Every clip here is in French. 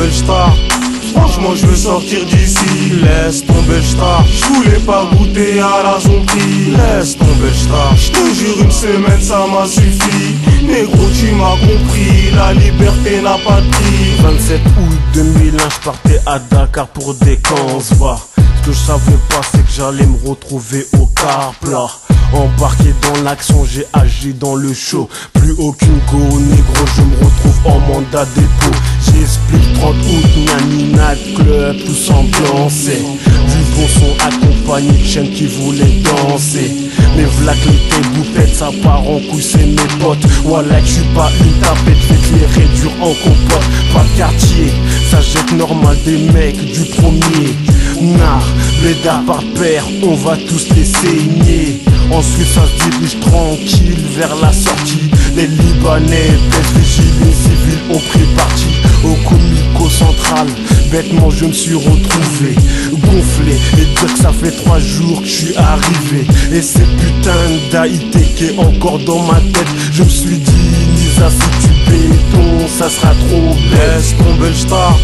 tomber le star. Franchement je veux sortir d'ici. Laisse tomber le star. J'voulais pas goûter à la zombie. Laisse tomber le star. J'te jure une semaine ça m'a suffi. Négro tu m'as compris. La liberté n'a pas de prix. 27 août 2001, j'partais à Dakar pour des camps. Ce que je savais pas c'est que j'allais me retrouver au car plat. Embarqué dans l'action, j'ai agi dans le show. Plus aucune go, négro, je me retrouve en mandat dépôt. J'explique 30 août, Nyanina club, tous ambiancés. Du bon son accompagné de chaînes qui voulaient danser. Mais v'là que les boupettes, ça part en couille, c'est mes potes. Voilà que j'suis pas une tapette, j'vais te les réduire en compote. Pas de quartier, ça jette normal des mecs du premier. Nar, blédard par paire, on va tous les saigner. Ensuite ça se dirige tranquille vers la sortie. Les Libanais, pèse vigile, les civils ont pris parti. Au comico central, bêtement je me suis retrouvé gonflé, et dire que ça fait 3 jours que je suis arrivé. Et ces putains d'Aïté encore dans ma tête. Je me suis dit, Nisa si tu béton, ça sera trop bête. Laisse tomber le star.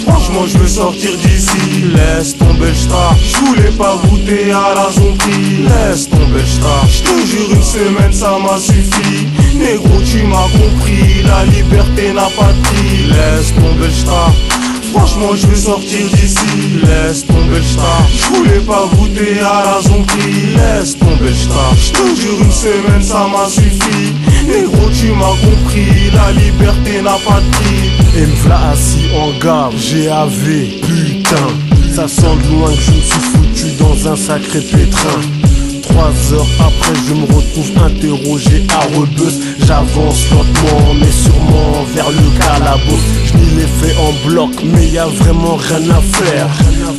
Franchement je veux sortir d'ici. Laisse tomber le star. J'voulais pas goûter à la zombie. Laisse tomber le star. J'te jure une semaine ça m'a suffi. Négro tu m'as compris. La liberté n'a pas de prix. Laisse tomber le star. Franchement je veux sortir d'ici. Laisse tomber le star. J'voulais pas goûter à la zombie. Laisse tomber le star. J'te jure une semaine ça m'a suffi. Négro tu m'as compris. La liberté n'a pas de prix. Et me v'là assis en gare, GAV, putain. Ça sent de loin que je me suis foutu dans un sacré pétrin. 3 heures après je me retrouve interrogé à Rebeuss. J'avance lentement mais sûrement vers le calavos. Je m'y l'ai fait en bloc mais y a vraiment rien à faire.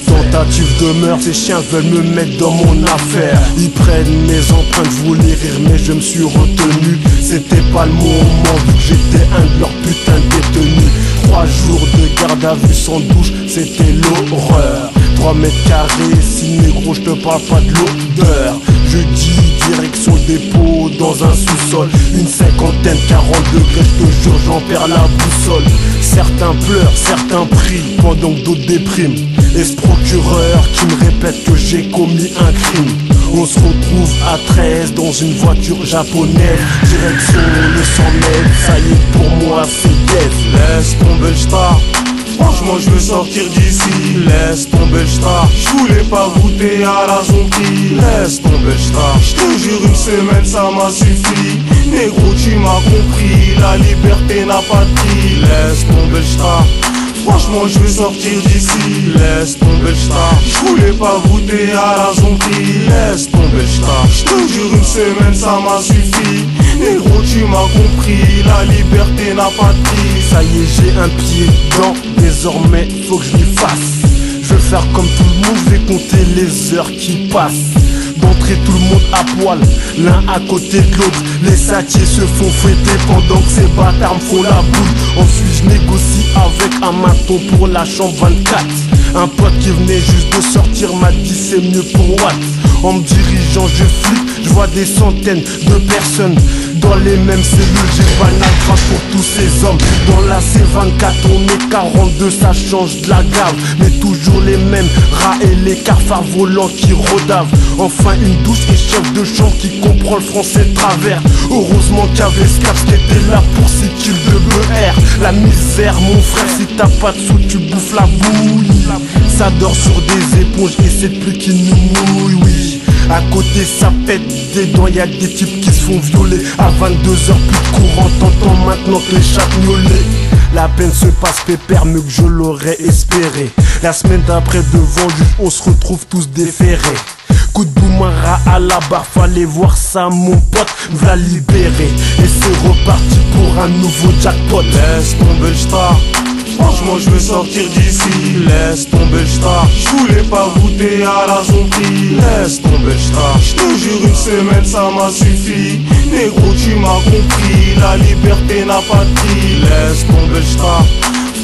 Tentative de meurtre, ces chiens veulent me mettre dans mon affaire. Ils prennent mes empreintes, je voulais rire mais je me suis retenu. C'était pas le moment vu que j'étais un de leurs putains de détenus. 3 jours de garde à vue sans douche, c'était l'horreur. 3 mètres carrés, si négro je te parle pas de l'odeur. Je dis direction dépôt dans un sous-sol. Une cinquantaine, 40 degrés, je te jure j'en perds la boussole. Certains pleurent, certains prient, pendant que d'autres dépriment. Et ce procureur qui me répète que j'ai commis un crime. On se retrouve à 13 dans une voiture japonaise. Direction le 100 mètres, ça y est pour moi c'est dead. Laisse tomber le star. Franchement je veux sortir d'ici. Laisse tomber le star. J'voulais pas goûter à la zombie. Laisse tomber le star. J'te jure une semaine ça m'a suffi. Négro tu m'as compris. La liberté n'a pas de prix. Laisse tomber le star. Franchement je veux sortir d'ici. Laisse tomber le star. J'voulais pas goûter à la zombie. Laisse tomber le star. J'te jure une semaine ça m'a suffi. Négro tu m'as compris. La liberté n'a pas de prix. Ça y est j'ai un pied dedans, désormais faut que je m'y fasse. Je vais faire comme tout le monde, je vais compter les heures qui passent. D'entrer tout le monde à poil, l'un à côté de l'autre. Les satiers se font fouetter pendant que ces bâtards me font la boule. Ensuite je négocie avec un maton pour la chambre 24. Un pote qui venait juste de sortir m'a dit c'est mieux pour Watt. En me dirigeant je flippe, je vois des centaines de personnes dans les mêmes cellules. J'ai pas la grâce pour tous ces hommes. Dans la C24 on est 42, ça change de la gave. Mais toujours les mêmes rats et les cafards volants qui rodavent. Enfin une douce et chef de chambre qui comprend le français de travers. Heureusement qu'il y avait Scaps qui était là pour 6 kills de BR. La misère mon frère, si t'as pas de sous tu bouffes la bouille. Ça dort sur des éponges et c'est plus qui nous mouille, oui. À côté ça pète des dents, y'a des types qui se font violer. À 22h plus de courant, t'entends maintenant que les chats miaulent. La peine se passe pépère, mieux que je l'aurais espéré. La semaine d'après devant juge, on se retrouve tous déférés. Coup de boumara à la barre, fallait voir ça mon pote, v'là libérer. Et c'est reparti pour un nouveau jackpot. Laisse tomber le star. Franchement je veux sortir d'ici. Laisse tomber le star. J'voulais pas goûter à la zombie. Laisse tomber le star. J'te jure une semaine ça m'a suffi. Négro tu m'as compris. La liberté n'a pas de prix. Laisse tomber le star.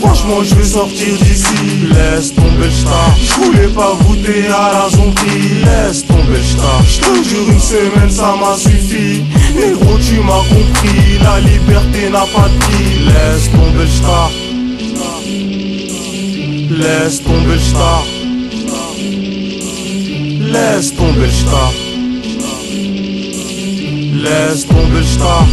Franchement je veux sortir d'ici. Laisse tomber le star. J'voulais pas goûter à la zombie. Laisse tomber le star. J'te jure une semaine ça m'a suffi. Négro tu m'as compris. La liberté n'a pas de prix. Laisse tomber le star. Laisse tomber le star. Laisse tomber le star. Laisse tomber le star.